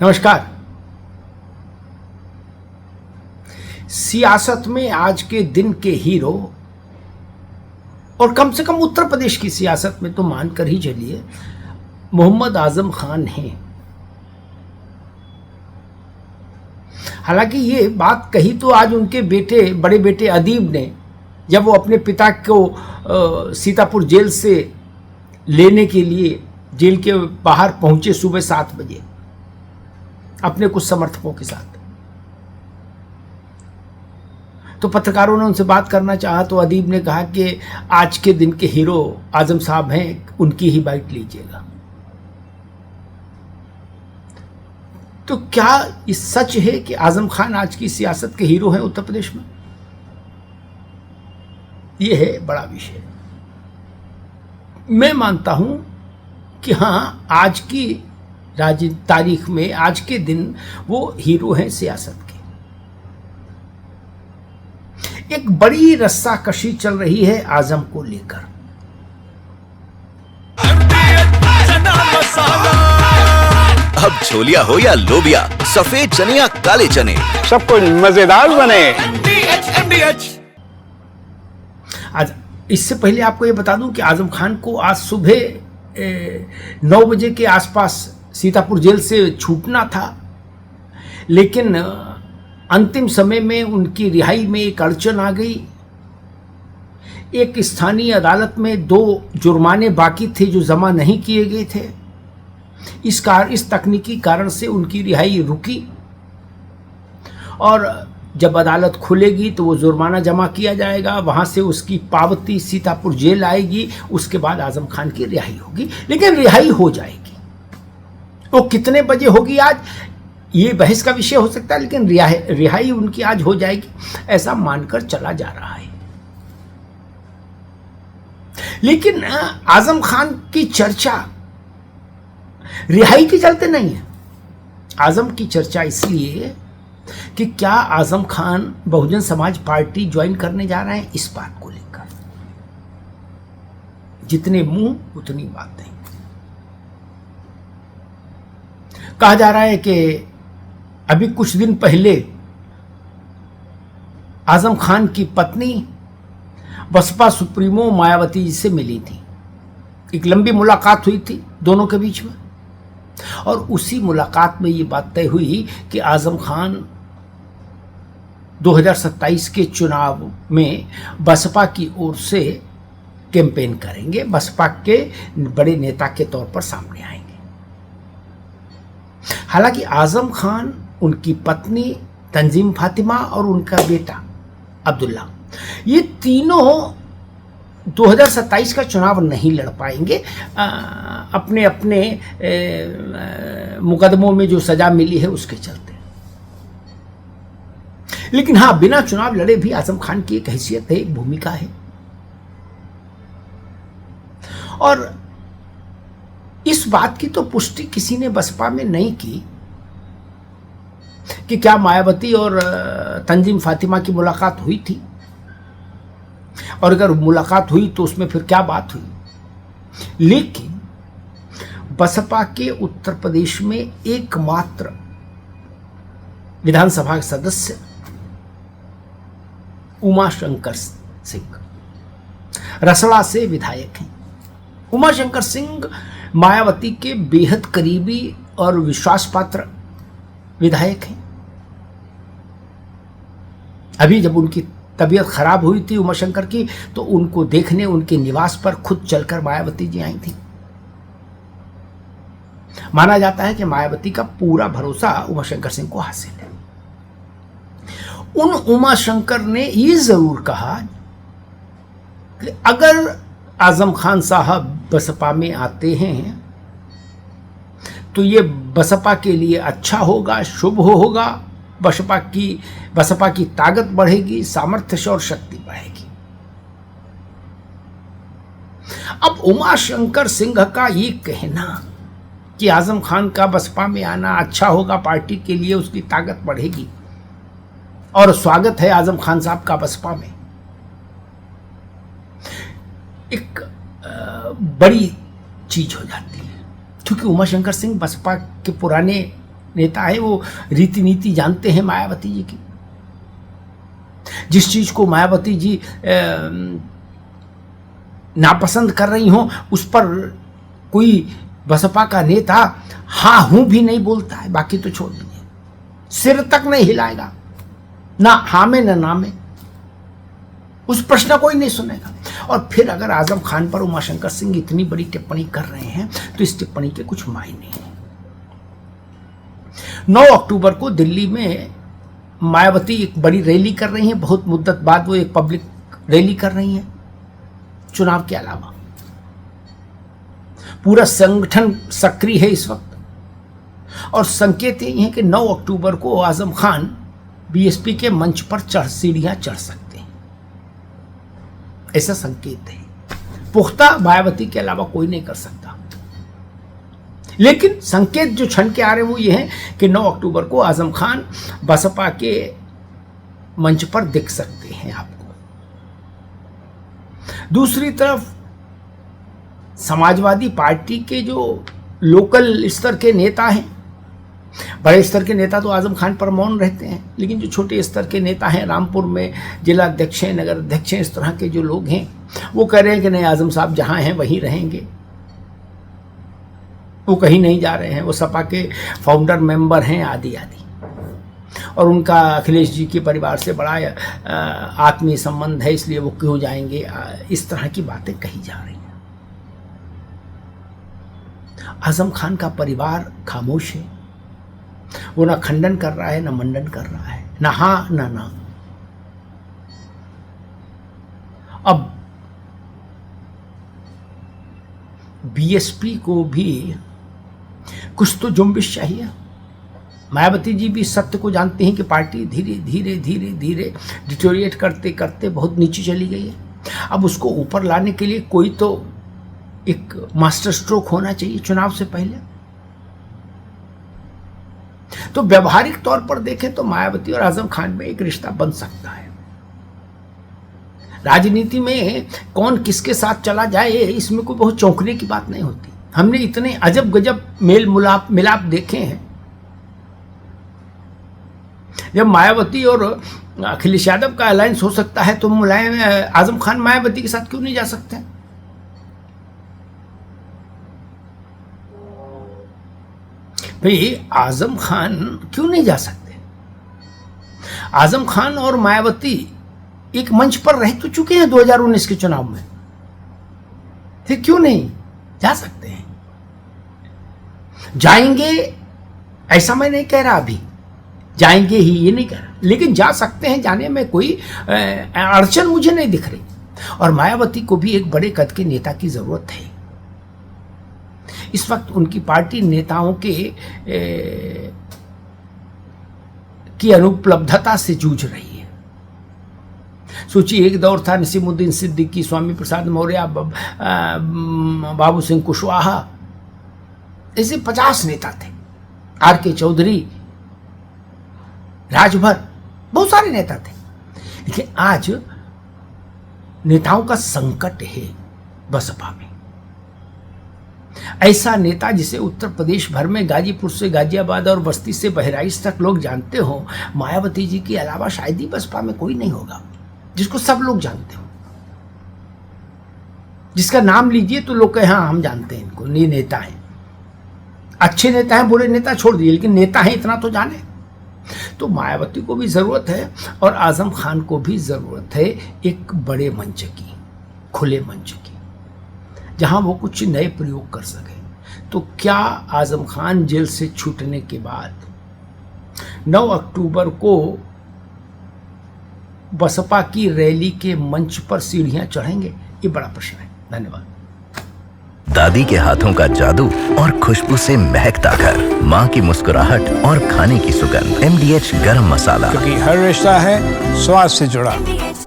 नमस्कार। सियासत में आज के दिन के हीरो, और कम से कम उत्तर प्रदेश की सियासत में तो मानकर ही चलिए, मोहम्मद आजम खान हैं। हालांकि ये बात कही तो आज उनके बेटे, बड़े बेटे अदीब ने, जब वो अपने पिता को सीतापुर जेल से लेने के लिए जेल के बाहर पहुंचे सुबह 7 बजे अपने कुछ समर्थकों के साथ, तो पत्रकारों ने उनसे बात करना चाहा तो अदीब ने कहा कि आज के दिन के हीरो आजम साहब हैं, उनकी ही बाइट लीजिएगा। तो क्या ये सच है कि आजम खान आज की सियासत के हीरो हैं उत्तर प्रदेश में? ये है बड़ा विषय। मैं मानता हूं कि हाँ, आज की तारीख में, आज के दिन वो हीरो हैं सियासत के। एक बड़ी रस्साकशी चल रही है आजम को लेकर। अब छोलिया हो या लोबिया, सफेद चने या काले चने, सब कुछ मजेदार बने। आज इससे पहले आपको ये बता दूं कि आजम खान को आज सुबह 9 बजे के आसपास सीतापुर जेल से छूटना था, लेकिन अंतिम समय में उनकी रिहाई में एक अड़चन आ गई। एक स्थानीय अदालत में 2 जुर्माने बाकी थे जो जमा नहीं किए गए थे। इस तकनीकी कारण से उनकी रिहाई रुकी, और जब अदालत खुलेगी तो वो जुर्माना जमा किया जाएगा, वहां से उसकी पावती सीतापुर जेल आएगी, उसके बाद आजम खान की रिहाई होगी। लेकिन रिहाई हो जाएगी। वो कितने बजे होगी आज, ये बहस का विषय हो सकता है, लेकिन रिहाई उनकी आज हो जाएगी, ऐसा मानकर चला जा रहा है। लेकिन आजम खान की चर्चा रिहाई के चलते नहीं है। आजम की चर्चा इसलिए कि क्या आजम खान बहुजन समाज पार्टी ज्वाइन करने जा रहे हैं, इस बात को लेकर। जितने मुंह उतनी बातें। कहा जा रहा है कि अभी कुछ दिन पहले आजम खान की पत्नी बसपा सुप्रीमो मायावती जी से मिली थी। एक लंबी मुलाकात हुई थी दोनों के बीच में, और उसी मुलाकात में ये बात तय हुई कि आजम खान 2027 के चुनाव में बसपा की ओर से कैंपेन करेंगे, बसपा के बड़े नेता के तौर पर सामने आएंगे। हालांकि आजम खान, उनकी पत्नी तंजीम फातिमा और उनका बेटा अब्दुल्ला, ये तीनों 2027 का चुनाव नहीं लड़ पाएंगे। अपने अपने मुकदमों में जो सजा मिली है उसके चलते। लेकिन हाँ, बिना चुनाव लड़े भी आजम खान की एक हैसियत है, एक भूमिका है। और इस बात की तो पुष्टि किसी ने बसपा में नहीं की कि क्या मायावती और तंजीम फातिमा की मुलाकात हुई थी, और अगर मुलाकात हुई तो उसमें फिर क्या बात हुई। लेकिन बसपा के उत्तर प्रदेश में एकमात्र विधानसभा के सदस्य उमाशंकर सिंह रसड़ा से विधायक हैं। उमाशंकर सिंह मायावती के बेहद करीबी और विश्वास पात्र विधायक हैं। अभी जब उनकी तबीयत खराब हुई थी उमाशंकर की, तो उनको देखने उनके निवास पर खुद चलकर मायावती जी आई थी। माना जाता है कि मायावती का पूरा भरोसा उमाशंकर सिंह को हासिल है। उन उमाशंकर ने ये जरूर कहा कि अगर आजम खान साहब बसपा में आते हैं तो ये बसपा के लिए अच्छा होगा, शुभ होगा। बसपा की ताकत बढ़ेगी, सामर्थ्य और शक्ति बढ़ेगी। अब उमाशंकर सिंह का ये कहना कि आजम खान का बसपा में आना अच्छा होगा, पार्टी के लिए उसकी ताकत बढ़ेगी और स्वागत है आजम खान साहब का बसपा में, एक बड़ी चीज हो जाती है। क्योंकि उमाशंकर सिंह बसपा के पुराने नेता है, वो रीति नीति जानते हैं मायावती जी की। जिस चीज को मायावती जी नापसंद कर रही हो उस पर कोई बसपा का नेता हाँ हूं भी नहीं बोलता है, बाकी तो छोड़ दीजिए, सिर तक नहीं हिलाएगा, ना हाँ में ना में, उस प्रश्न को ही नहीं सुनेगा। और फिर अगर आजम खान पर उमाशंकर सिंह इतनी बड़ी टिप्पणी कर रहे हैं तो इस टिप्पणी के कुछ मायने हैं। 9 अक्टूबर को दिल्ली में मायावती एक बड़ी रैली कर रही हैं, बहुत मुद्दत बाद वो एक पब्लिक रैली कर रही हैं चुनाव के अलावा। पूरा संगठन सक्रिय है इस वक्त और संकेत यही है कि 9 अक्टूबर को आजम खान बीएसपी के मंच पर सीढ़ियां चढ़ सकते हैं, ऐसा संकेत है। पुख्ता मायावती के अलावा कोई नहीं कर सकता, लेकिन संकेत जो छन के आ रहे हैं वो ये है कि 9 अक्टूबर को आजम खान बसपा के मंच पर दिख सकते हैं आपको। दूसरी तरफ समाजवादी पार्टी के जो लोकल स्तर के नेता हैं, बड़े स्तर के नेता तो आजम खान पर मौन रहते हैं, लेकिन जो छोटे स्तर के नेता हैं, रामपुर में जिला अध्यक्ष हैं, नगर अध्यक्ष हैं, इस तरह के जो लोग हैं वो कह रहे हैं कि नहीं, आजम साहब जहां हैं वहीं रहेंगे, वो कहीं नहीं जा रहे हैं, वो सपा के फाउंडर मेंबर हैं आदि आदि, और उनका अखिलेश जी के परिवार से बड़ा आत्मीय संबंध है, इसलिए वो क्यों जाएंगे, इस तरह की बातें कही जा रही हैं। आजम खान का परिवार खामोश है, वो ना खंडन कर रहा है ना मंडन कर रहा है, ना हाँ ना। अब बीएसपी को भी कुछ तो जुम्बिश चाहिए। मायावती जी भी सत्य को जानती हैं कि पार्टी धीरे धीरे डिटोरिएट करते करते बहुत नीचे चली गई है। अब उसको ऊपर लाने के लिए कोई तो एक मास्टर स्ट्रोक होना चाहिए चुनाव से पहले। तो व्यवहारिक तौर पर देखें तो मायावती और आजम खान में एक रिश्ता बन सकता है। राजनीति में कौन किसके साथ चला जाए इसमें कोई बहुत चौंकने की बात नहीं होती। हमने इतने अजब गजब मेल मिलाप देखे हैं। जब मायावती और अखिलेश यादव का अलायंस हो सकता है तो मुलायम आजम खान मायावती के साथ क्यों नहीं जा सकते? भाई आजम खान क्यों नहीं जा सकते? आजम खान और मायावती एक मंच पर रह तो चुके हैं 2019 के चुनाव में, फिर क्यों नहीं जा सकते हैं? जाएंगे ऐसा मैं नहीं कह रहा, अभी जाएंगे ही ये नहीं कह रहा, लेकिन जा सकते हैं, जाने में कोई अड़चन मुझे नहीं दिख रही। और मायावती को भी एक बड़े कद के नेता की जरूरत है। इस वक्त उनकी पार्टी नेताओं की अनुपलब्धता से जूझ रही है। सोचिए, एक दौर था नसीमुद्दीन सिद्दीकी, स्वामी प्रसाद मौर्य, बाबू सिंह कुशवाहा, ऐसे 50 नेता थे, आर.के. चौधरी, राजभर, बहुत सारे नेता थे। लेकिन आज नेताओं का संकट है बसपा में। ऐसा नेता जिसे उत्तर प्रदेश भर में गाजीपुर से गाजियाबाद और बस्ती से बहराइच तक लोग जानते हो, मायावती जी के अलावा शायद ही बसपा में कोई नहीं होगा जिसको सब लोग जानते हो, जिसका नाम लीजिए तो लोग कहें हाँ हम जानते हैं इनको, ये नेता है। अच्छे नेता हैं, बुरे नेता छोड़ दिए, लेकिन नेता हैं इतना तो जाने। तो मायावती को भी जरूरत है और आजम खान को भी जरूरत है एक बड़े मंच की, खुले मंच की, जहां वो कुछ नए प्रयोग कर सके। तो क्या आजम खान जेल से छूटने के बाद 9 अक्टूबर को बसपा की रैली के मंच पर सीढ़ियां चढ़ेंगे? ये बड़ा प्रश्न है। धन्यवाद। दादी के हाथों का जादू और खुशबू से महकता घर, माँ की मुस्कुराहट और खाने की सुगंध, MDH गरम मसाला, क्योंकि हर रिश्ता है स्वाद से जुड़ा।